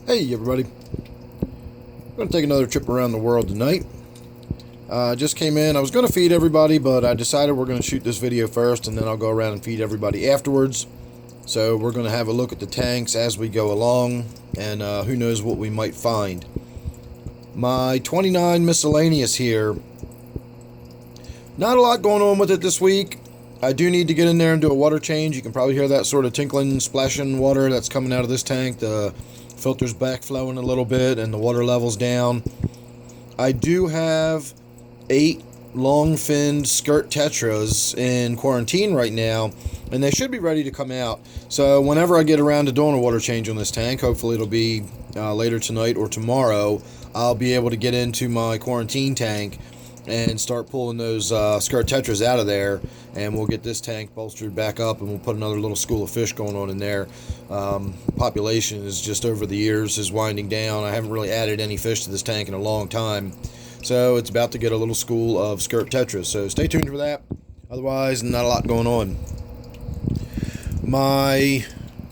Hey everybody, I'm going to take another trip around the world tonight. I just came in. I was going to feed everybody, but I decided we're going to shoot this video first and then I'll go around and feed everybody afterwards. So we're going to have a look at the tanks as we go along, and who knows what we might find. My 29 miscellaneous here, not a lot going on with it this week. I do need to get in there and do a water change. You can probably hear that sort of tinkling, splashing water that's coming out of this tank. The filter's backflowing a little bit and the water level's down. I do have 8 long-finned skirt tetras in quarantine right now, and they should be ready to come out. So whenever I get around to doing a water change on this tank, hopefully it'll be later tonight or tomorrow, I'll be able to get into my quarantine tank and start pulling those skirt tetras out of there, and we'll get this tank bolstered back up, and we'll put another little school of fish going on in there. Population is just over the years is winding down. I haven't really added any fish to this tank in a long time, so it's about to get a little school of skirt tetras, so stay tuned for that. Otherwise, not a lot going on. My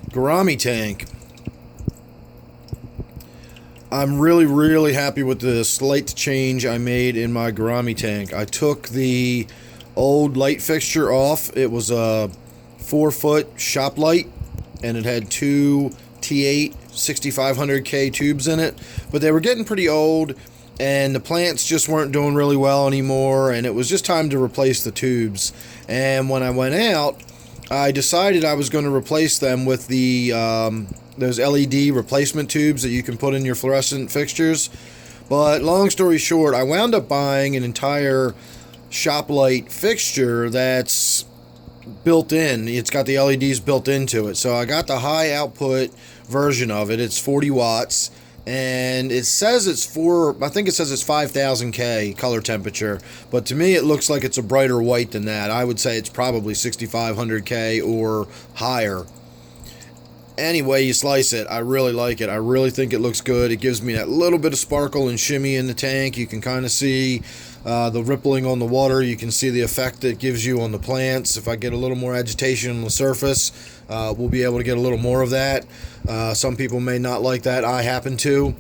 Gourami tank, I'm really happy with the slight change I made in my Gourami tank. I took the old light fixture off. It was a 4-foot shop light, and it had 2 T8 6500K tubes in it, but they were getting pretty old, and the plants just weren't doing really well anymore, and it was just time to replace the tubes. And when I went out, I decided I was going to replace them with the those LED replacement tubes that you can put in your fluorescent fixtures. But long story short, I wound up buying an entire shop light fixture that's built in. It's got the LEDs built into it. So I got the high output version of it. It's 40 watts. And it says it's I think it says it's 5000K color temperature, but to me it looks like it's a brighter white than that. I would say it's probably 6500K or higher. Anyway you slice it, I really like it. I really think it looks good. It gives me that little bit of sparkle and shimmy in the tank. You can kind of see the rippling on the water. You can see the effect it gives you on the plants. If I get a little more agitation on the surface, we'll be able to get a little more of that. Some people may not like that. I happen to.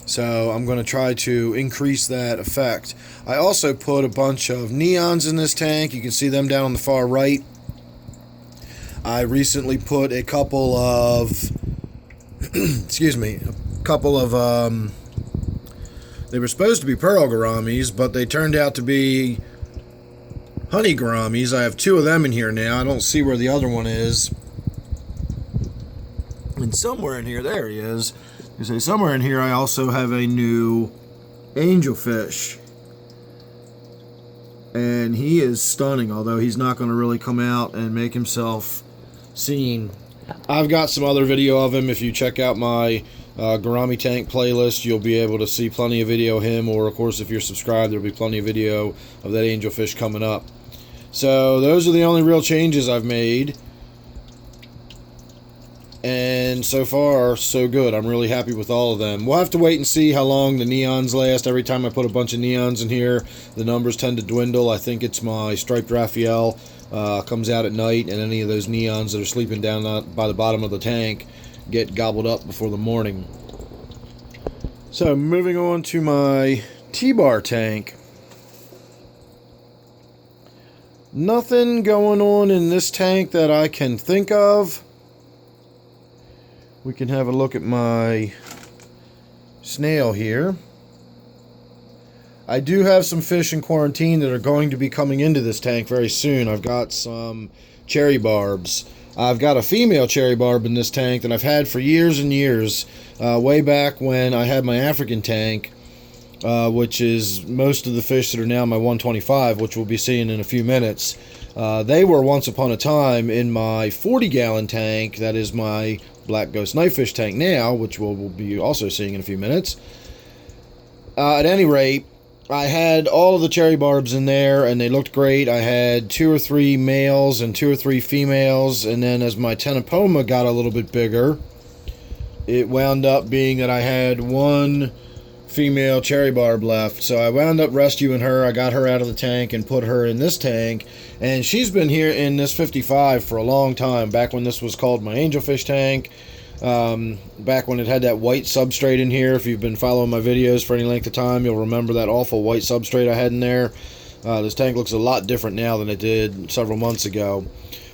So I'm going to try to increase that effect. I also put a bunch of neons in this tank. You can see them down on the far right. I recently put a couple of excuse me, a couple of they were supposed to be pearl gouramis, but they turned out to be honey gouramis. I have 2 of them in here now. I don't see where the other one is. And somewhere in here, there he is. You say somewhere in here I also have a new angelfish. And he is stunning, although he's not going to really come out and make himself seen. I've got some other video of him. If you check out my Gourami tank playlist, you'll be able to see plenty of video of him, or of course if you're subscribed there'll be plenty of video of that angelfish coming up. So those are the only real changes I've made, and so far so good. I'm really happy with all of them. We'll have to wait and see how long the neons last. Every time I put a bunch of neons in here, the numbers tend to dwindle. I think it's my striped Raphael comes out at night, and any of those neons that are sleeping down by the bottom of the tank get gobbled up before the morning. So moving on to my T-bar tank. Nothing going on in this tank that I can think of. We can have a look at my Snail here. I do have some fish in quarantine that are going to be coming into this tank very soon. I've got some cherry barbs. I've got a female cherry barb in this tank that I've had for years and years. Way back when I had my African tank, which is most of the fish that are now my 125, which we'll be seeing in a few minutes. They were once upon a time in my 40-gallon tank. That is my Black Ghost knifefish tank now, which we'll be also seeing in a few minutes. At any rate, I had all of the cherry barbs in there, and they looked great. I had 2 or 3 males and 2 or 3 females, and then as my Tenopoma got a little bit bigger, it wound up being that I had 1 female cherry barb left. So I wound up rescuing her. I got her out of the tank and put her in this tank, and she's been here in this 55 for a long time, back when this was called my Angelfish tank. back when it had that white substrate in here. If you've been following my videos for any length of time, you'll remember that awful white substrate I had in there. This tank looks a lot different now than it did several months ago.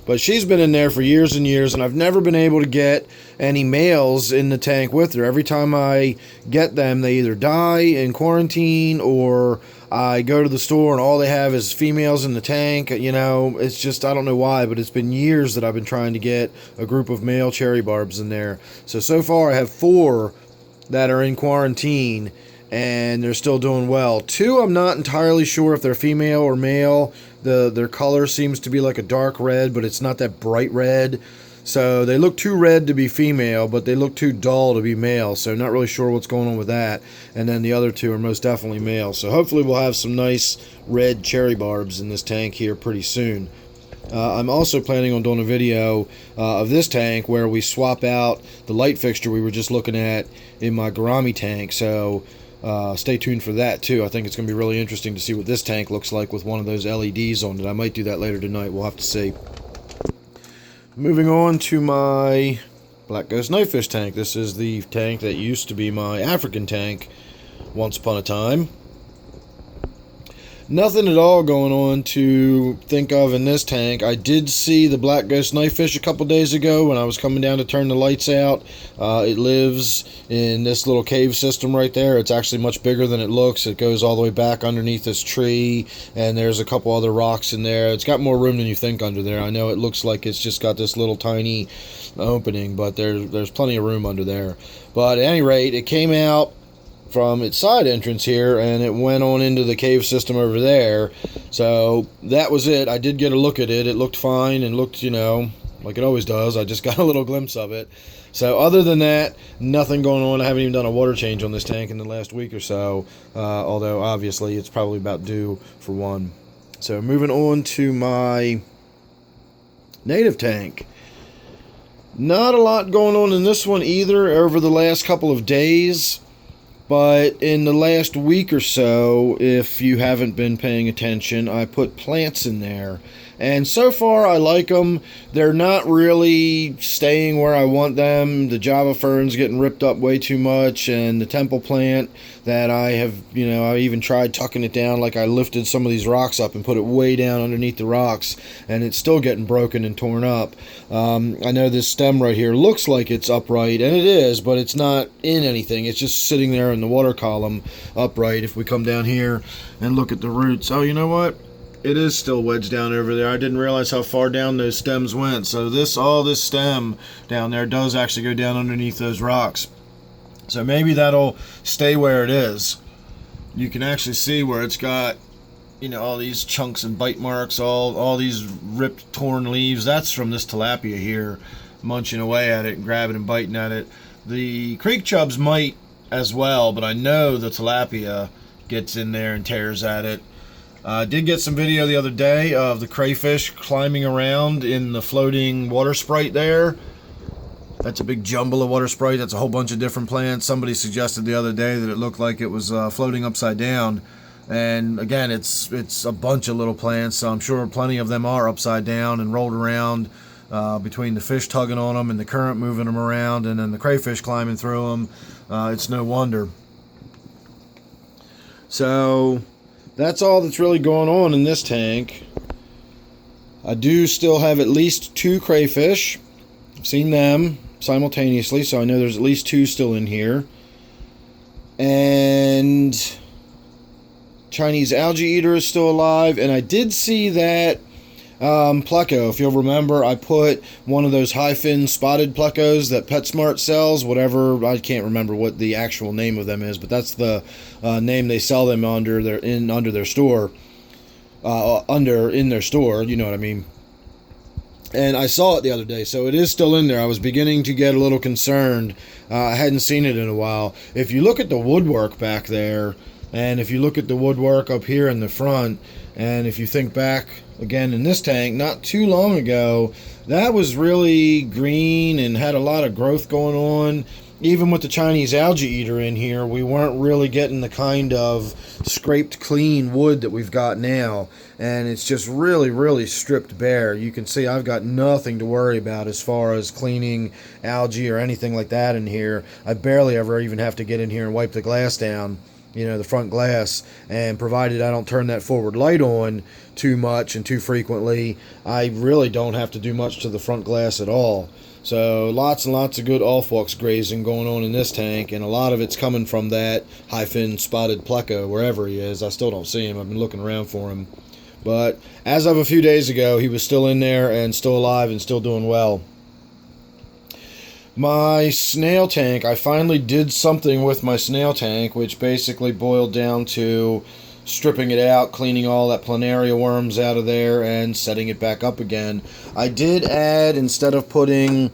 But she's been in there for years and years, and I've never been able to get any males in the tank with her. Every time I get them, they either die in quarantine, or I go to the store and all they have is females in the tank. You know, it's just, I don't know why, but it's been years that I've been trying to get a group of male cherry barbs in there. So far I have 4 that are in quarantine, and they're still doing well. 2, I'm not entirely sure if they're female or male. Their color seems to be like a dark red, but it's not that bright red. So they look too red to be female, but they look too dull to be male. So not really sure what's going on with that. And then the other 2 are most definitely male. So hopefully we'll have some nice red cherry barbs in this tank here pretty soon. I'm also planning on doing a video of this tank where we swap out the light fixture we were just looking at in my Gourami tank. So stay tuned for that too. I think it's going to be really interesting to see what this tank looks like with one of those LEDs on it. I might do that later tonight. We'll have to see. Moving on to my Black Ghost knifefish tank. This is the tank that used to be my African tank once upon a time. Nothing at all going on to think of in this tank. I did see the Black Ghost knifefish a couple days ago when I was coming down to turn the lights out. It lives in this little cave system right there. It's actually much bigger than it looks. It goes all the way back underneath this tree, and there's a couple other rocks in there. It's got more room than you think under there. I know it looks like it's just got this little tiny opening, but there's plenty of room under there. But at any rate, it came out from its side entrance here, and it went on into the cave system over there. So that was it. I did get a look at it. It looked fine and looked, you know, like it always does. I just got a little glimpse of it. So other than that, nothing going on. I haven't even done a water change on this tank in the last week or so, although obviously it's probably about due for one. So moving on to my native tank. Not a lot going on in this one either over the last couple of days. But in the last week or so, if you haven't been paying attention, I put plants in there. And so far, I like them. They're not really staying where I want them. The Java fern's getting ripped up way too much. And the temple plant that I have, you know, I even tried tucking it down. Like I lifted some of these rocks up and put it way down underneath the rocks. And it's still getting broken and torn up. I know this stem right here looks like it's upright. And it is, but it's not in anything. It's just sitting there in the water column upright. If we come down here and look at the roots. Oh, you know what? It is still wedged down over there. I didn't realize how far down those stems went. So all this stem down there does actually go down underneath those rocks. So maybe that'll stay where it is. You can actually see where it's got, you know, all these chunks and bite marks, all these ripped, torn leaves. That's from this tilapia here, munching away at it and grabbing and biting at it. The creek chubs might as well, but I know the tilapia gets in there and tears at it. I did get some video the other day of the crayfish climbing around in the floating water sprite there. That's a big jumble of water sprite. That's a whole bunch of different plants. Somebody suggested the other day that it looked like it was floating upside down. And again, it's a bunch of little plants, so I'm sure plenty of them are upside down and rolled around between the fish tugging on them and the current moving them around and then the crayfish climbing through them. It's no wonder. So that's all that's really going on in this tank. I do still have at least 2 crayfish. I've seen them simultaneously, so I know there's at least 2 still in here. And Chinese algae eater is still alive. And I did see that pleco. If you'll remember, I put one of those high fin spotted plecos that PetSmart sells, whatever, I can't remember what the actual name of them is, but that's the name they sell them under their store, in their store, you know what I mean. And I saw it the other day, so it is still in there. I was beginning to get a little concerned. I hadn't seen it in a while. If you look at the woodwork back there, and if you look at the woodwork up here in the front, and if you think back again in this tank not too long ago, that was really green and had a lot of growth going on. Even with the Chinese algae eater in here, we weren't really getting the kind of scraped clean wood that we've got now. And it's just really, really stripped bare. You can see I've got nothing to worry about as far as cleaning algae or anything like that in here. I barely ever even have to get in here and wipe the glass down, the front glass. And provided I don't turn that forward light on too much and too frequently, I really don't have to do much to the front glass at all. So lots and lots of good off-walks grazing going on in this tank, and a lot of it's coming from that high-fin spotted pleco, wherever he is. I still don't see him. I've been looking around for him. But as of a few days ago, he was still in there and still alive and still doing well. My snail tank, I finally did something with my snail tank, which basically boiled down to stripping it out, cleaning all that planaria worms out of there, and setting it back up again. I did add, instead of putting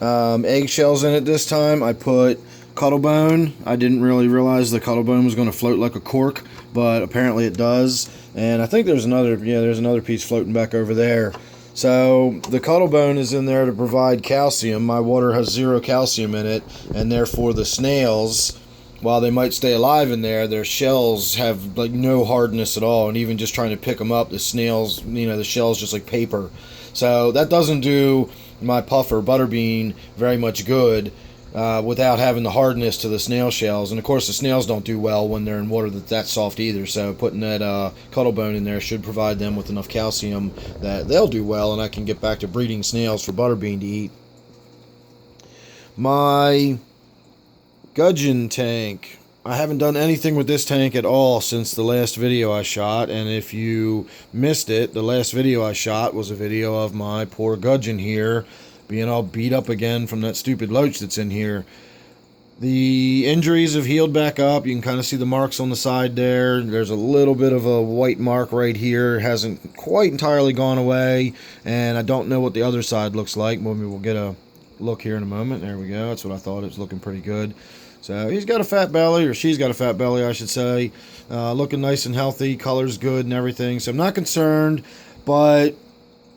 eggshells in it this time, I put cuttlebone. I didn't really realize the cuttlebone was going to float like a cork, but apparently it does. And I think there's another piece floating back over there. So the cuttlebone is in there to provide calcium. My water has 0 calcium in it, and therefore the snails, while they might stay alive in there, their shells have like no hardness at all, and even just trying to pick them up, the snails, the shell's just like paper. So that doesn't do my puffer butterbean very much good without having the hardness to the snail shells. And of course the snails don't do well when they're in water that's soft either, so putting that cuttlebone in there should provide them with enough calcium that they'll do well, and I can get back to breeding snails for butterbean to eat. My Gudgeon tank. I haven't done anything with this tank at all since the last video I shot, and if you missed it, the last video I shot was a video of my poor Gudgeon here being all beat up again from that stupid loach that's in here. The injuries have healed back up. You can kind of see the marks on the side there. There's a little bit of a white mark right here. It hasn't quite entirely gone away, and I don't know what the other side looks like. Maybe we'll get a look here in a moment. There we go. That's what I thought. It was looking pretty good. So he's got a fat belly, or she's got a fat belly, I should say. Looking nice and healthy, color's good and everything. So I'm not concerned, but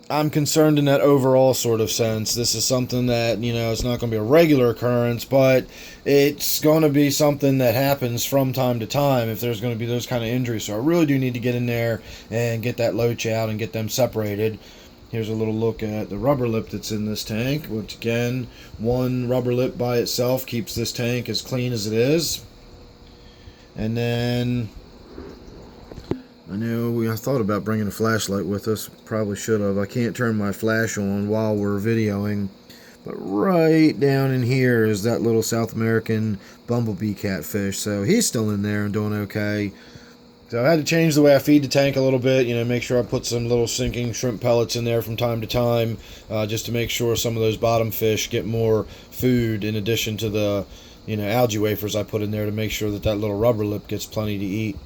I'm concerned in that overall sort of sense. This is something that, it's not going to be a regular occurrence, but it's going to be something that happens from time to time if there's going to be those kind of injuries. So I really do need to get in there and get that loach out and get them separated. Here's a little look at the rubber lip that's in this tank, which again, one rubber lip by itself keeps this tank as clean as it is. And then, I thought about bringing a flashlight with us, probably should have. I can't turn my flash on while we're videoing, but right down in here is that little South American bumblebee catfish, so he's still in there and doing okay. So I had to change the way I feed the tank a little bit, make sure I put some little sinking shrimp pellets in there from time to time, just to make sure some of those bottom fish get more food in addition to the, algae wafers I put in there to make sure that that little rubber lip gets plenty to eat.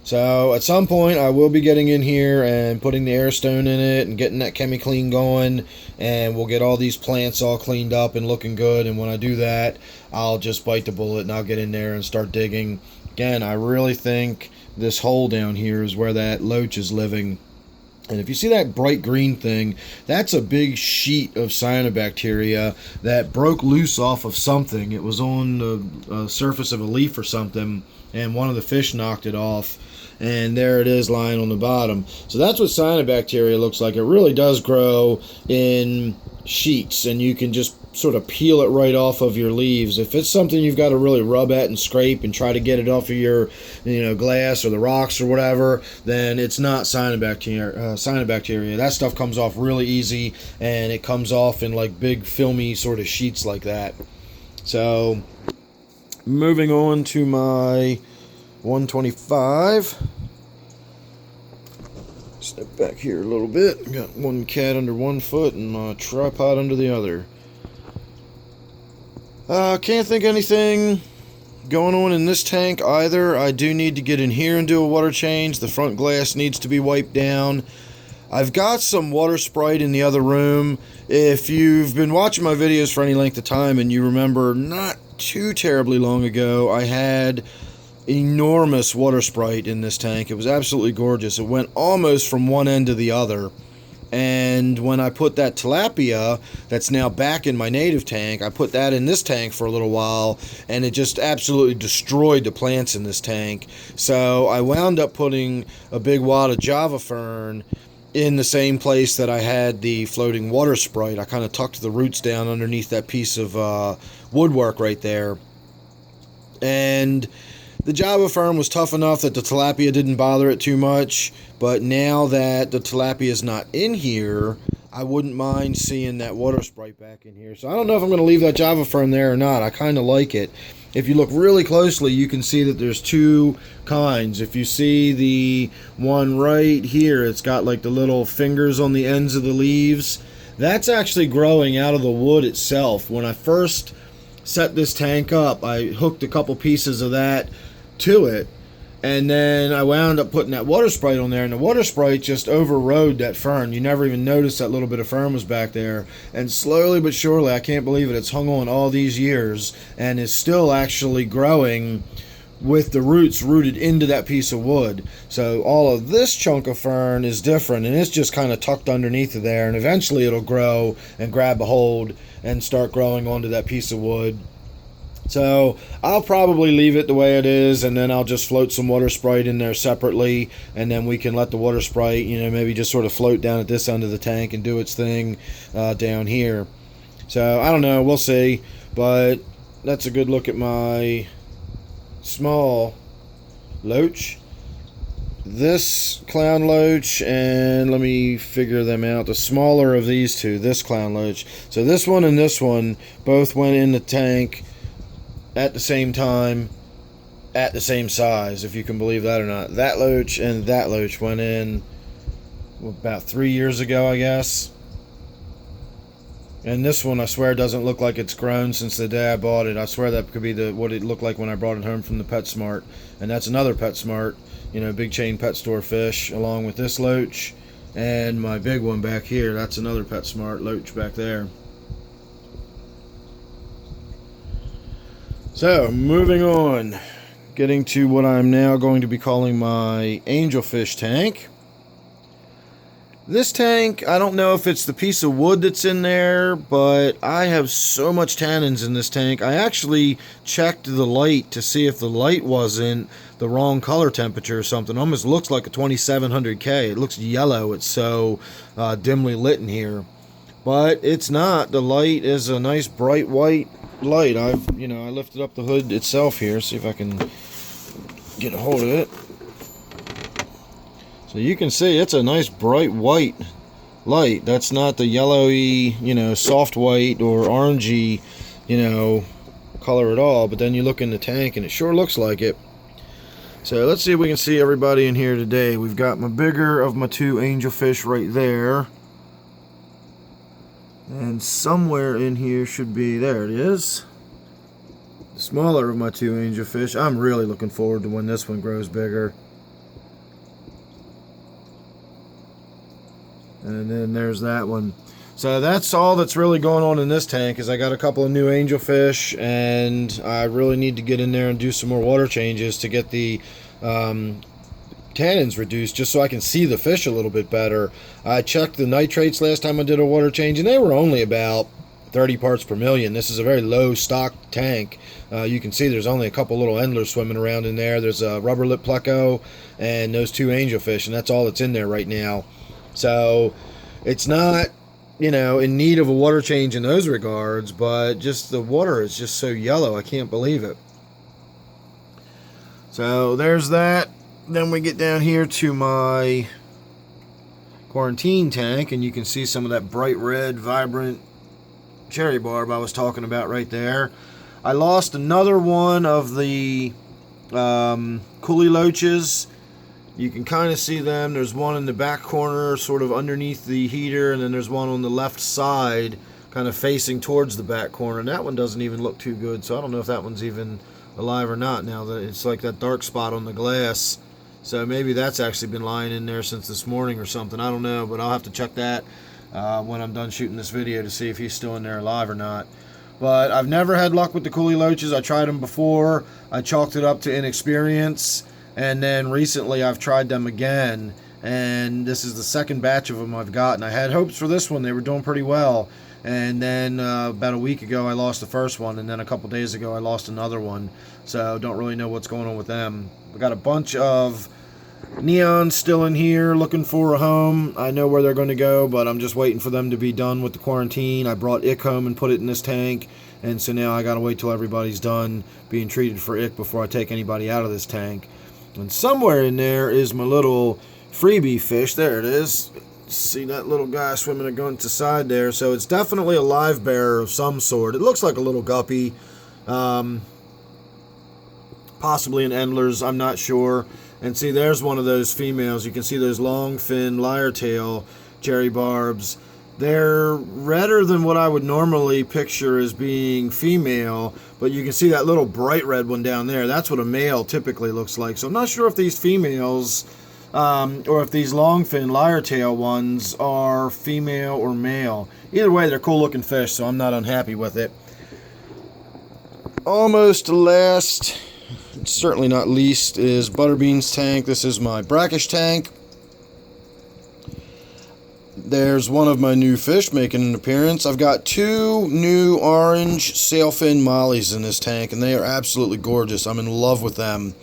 So at some point I will be getting in here and putting the air stone in it and getting that chemi-clean going, and we'll get all these plants all cleaned up and looking good, and when I do that, I'll just bite the bullet and I'll get in there and start digging. Again, I really think this hole down here is where that loach is living. And if you see that bright green thing, that's a big sheet of cyanobacteria that broke loose off of something. It was on the surface of a leaf or something, and one of the fish knocked it off, and there it is lying on the bottom. So that's what cyanobacteria looks like. It really does grow in sheets, and you can just sort of peel it right off of your leaves. If it's something you've got to really rub at and scrape and try to get it off of your glass or the rocks or whatever, then it's not cyanobacteria. That stuff comes off really easy, and it comes off in like big filmy sort of sheets like that. So moving on to my 125. Step back here a little bit. Got one cat under one foot and my tripod under the other. Can't think anything going on in this tank either. I do need to get in here and do a water change. The front glass needs to be wiped down. I've got some water Sprite in the other room. If you've been watching my videos for any length of time and you remember not too terribly long ago, I had enormous water sprite in this tank. It was absolutely gorgeous. It went almost from one end to the other. And when I put that tilapia that's now back in my native tank, I put that in this tank for a little while, and it just absolutely destroyed the plants in this tank. So I wound up putting a big wad of Java fern in the same place that I had the floating water sprite. I kind of tucked the roots down underneath that piece of woodwork right there. And the Java fern was tough enough that the tilapia didn't bother it too much, but now that the tilapia is not in here, I wouldn't mind seeing that water sprite back in here. So I don't know if I'm going to leave that Java fern there or not. I kind of like it. If you look really closely, you can see that there's two kinds. If you see the one right here, it's got like the little fingers on the ends of the leaves. That's actually growing out of the wood itself. When I first set this tank up, I hooked a couple pieces of that to it, and then I wound up putting that water sprite on there, and the water sprite just overrode that fern. You never even noticed that little bit of fern was back there, and slowly but surely, I can't believe it, it's hung on all these years and is still actually growing with the roots rooted into that piece of wood. So all of this chunk of fern is different, and it's just kind of tucked underneath of there, and eventually it'll grow and grab a hold and start growing onto that piece of wood. So I'll probably leave it the way it is, and then I'll just float some water sprite in there separately, and then we can let the water sprite, maybe just sort of float down at this end of the tank and do its thing down here. So I don't know, we'll see, but that's a good look at my small loach. This clown loach, and let me figure them out, the smaller of these two, this clown loach. So this one and this one both went in the tank at the same time, at the same size, if you can believe that or not. That loach and that loach went in about 3 years ago, I guess. And this one, I swear, doesn't look like it's grown since the day I bought it. I swear that could be what it looked like when I brought it home from the PetSmart. And that's another PetSmart, big chain pet store fish, along with this loach. And my big one back here, that's another PetSmart loach back there. So, moving on, getting to what I'm now going to be calling my Angelfish tank. This tank, I don't know if it's the piece of wood that's in there, but I have so much tannins in this tank. I actually checked the light to see if the light wasn't the wrong color temperature or something. It almost looks like a 2700K. It looks yellow. It's so dimly lit in here. But it's not. The light is a nice bright white light. I lifted up the hood itself here, see if I can get a hold of it. So you can see it's a nice bright white light. That's not the yellowy, soft white or orangey, color at all. But then you look in the tank and it sure looks like it. So let's see if we can see everybody in here today. We've got my bigger of my two angelfish right there. And somewhere in here should be, there it is, the smaller of my two angelfish. I'm really looking forward to when this one grows bigger. And then there's that one. So that's all that's really going on in this tank, is I got a couple of new angelfish, and I really need to get in there and do some more water changes to get the tannins reduced, just so I can see the fish a little bit better. I checked the nitrates last time I did a water change, and they were only about 30 parts per million. This is a very low stock tank. You can see there's only a couple little endlers swimming around in there. There's a rubber lip pleco and those two angelfish, and that's all that's in there right now. So it's not, in need of a water change in those regards, but just the water is just so yellow, I can't believe it. So there's that. Then we get down here to my quarantine tank, and you can see some of that bright red, vibrant cherry barb I was talking about right there. I lost another one of the coolie loaches. You can kind of see them. There's one in the back corner, sort of underneath the heater, and then there's one on the left side, kind of facing towards the back corner. And that one doesn't even look too good, so I don't know if that one's even alive or not now. That it's like that dark spot on the glass. So maybe that's actually been lying in there since this morning or something. I don't know, but I'll have to check that when I'm done shooting this video to see if he's still in there alive or not. But I've never had luck with the coolie loaches. I tried them before. I chalked it up to inexperience. And then recently I've tried them again. And this is the second batch of them I've gotten. I had hopes for this one. They were doing pretty well. And then about a week ago I lost the first one. And then a couple days ago I lost another one. So don't really know what's going on with them. We got a bunch of neons still in here looking for a home. I know where they're going to go, but I'm just waiting for them to be done with the quarantine. I brought ick home and put it in this tank, and so now I got to wait till everybody's done being treated for ick before I take anybody out of this tank. And somewhere in there is my little freebie fish. There it is. See that little guy swimming against the side there. So it's definitely a live bearer of some sort. It looks like a little guppy, possibly an Endler's, I'm not sure. And see, there's one of those females. You can see those long fin lyre tail cherry barbs. They're redder than what I would normally picture as being female, but you can see that little bright red one down there. That's what a male typically looks like. So I'm not sure if these females, or if these long fin lyre tail ones are female or male. Either way, they're cool looking fish, so I'm not unhappy with it. Almost last, certainly not least, is Butterbean's tank. This is my brackish tank. There's one of my new fish making an appearance. I've got two new orange sailfin mollies in this tank, and they are absolutely gorgeous. I'm in love with them.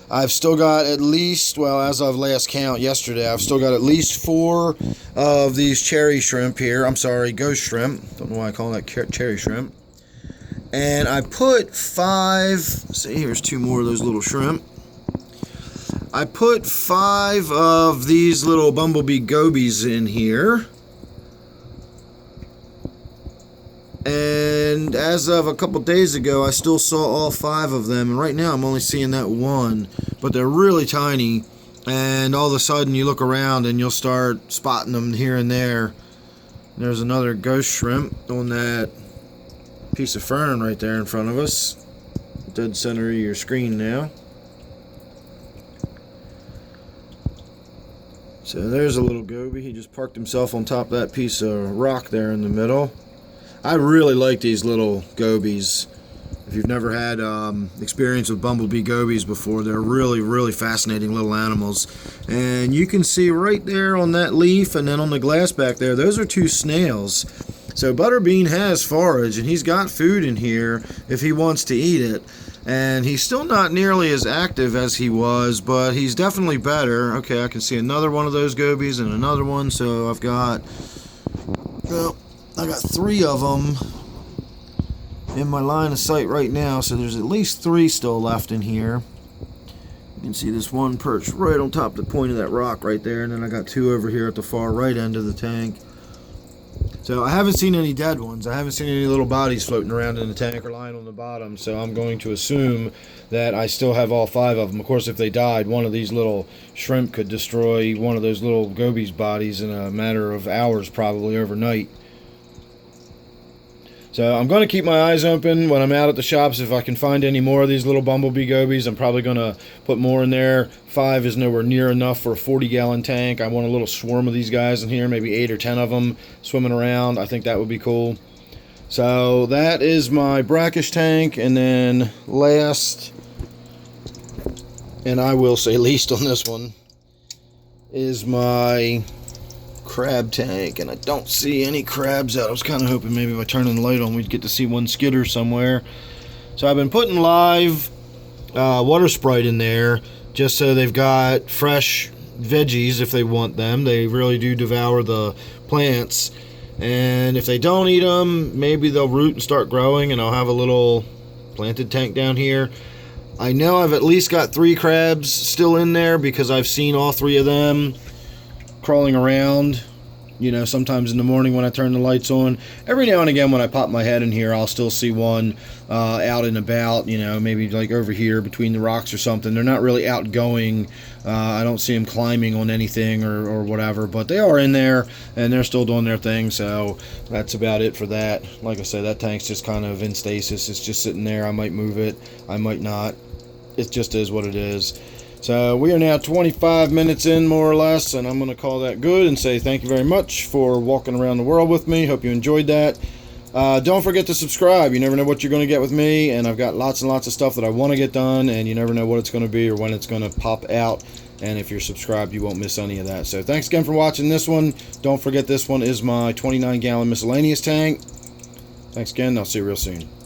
I've still got at least, well, as of last count yesterday, I've still got at least 4 of these cherry shrimp here. I'm sorry, ghost shrimp. Don't know why I call that cherry shrimp. And I put 5, see, here's 2 more of those little shrimp. I put 5 of these little bumblebee gobies in here. And as of a couple days ago, I still saw all 5 of them. And right now, I'm only seeing that one. But they're really tiny. And all of a sudden, you look around and you'll start spotting them here and there. There's another ghost shrimp on that piece of fern right there in front of us. Dead center of your screen now. So there's a little goby. He just parked himself on top of that piece of rock there in the middle. I really like these little gobies. If you've never had experience with bumblebee gobies before, they're really, really fascinating little animals. And you can see right there on that leaf and then on the glass back there, those are 2 snails. So Butterbean has forage, and he's got food in here if he wants to eat it. And he's still not nearly as active as he was, but he's definitely better. Okay, I can see another one of those gobies and another one. So I've got, well, I got 3 of them in my line of sight right now. So there's at least 3 still left in here. You can see this one perched right on top of the point of that rock right there. And then I got 2 over here at the far right end of the tank. So I haven't seen any dead ones. I haven't seen any little bodies floating around in the tank or lying on the bottom. So I'm going to assume that I still have all 5 of them. Of course, if they died, one of these little shrimp could destroy one of those little gobies' bodies in a matter of hours, probably overnight. So I'm going to keep my eyes open when I'm out at the shops. If I can find any more of these little bumblebee gobies, I'm probably going to put more in there. 5 is nowhere near enough for a 40-gallon tank. I want a little swarm of these guys in here, maybe 8 or 10 of them swimming around. I think that would be cool. So that is my brackish tank. And then last, and I will say least on this one, is my crab tank, and I don't see any crabs out. I was kind of hoping maybe by turning the light on we'd get to see one skitter somewhere. So I've been putting live water sprite in there just so they've got fresh veggies if they want them. They really do devour the plants, and if they don't eat them, maybe they'll root and start growing, and I'll have a little planted tank down here. I know I've at least got 3 crabs still in there because I've seen all 3 of them crawling around, you know, sometimes in the morning when I turn the lights on. Every now and again when I pop my head in here, I'll still see one out and about, you know, maybe like over here between the rocks or something. They're not really outgoing. I don't see them climbing on anything or whatever, but they are in there and they're still doing their thing. So that's about it for that. Like I said, that tank's just kind of in stasis. It's just sitting there. I might move it, I might not. It just is what it is. So we are now 25 minutes in, more or less, and I'm going to call that good and say thank you very much for walking around the world with me. Hope you enjoyed that. Don't forget to subscribe. You never know what you're going to get with me, and I've got lots and lots of stuff that I want to get done, and you never know what it's going to be or when it's going to pop out. And if you're subscribed, you won't miss any of that. So thanks again for watching this one. Don't forget, this one is my 29-gallon miscellaneous tank. Thanks again. I'll see you real soon.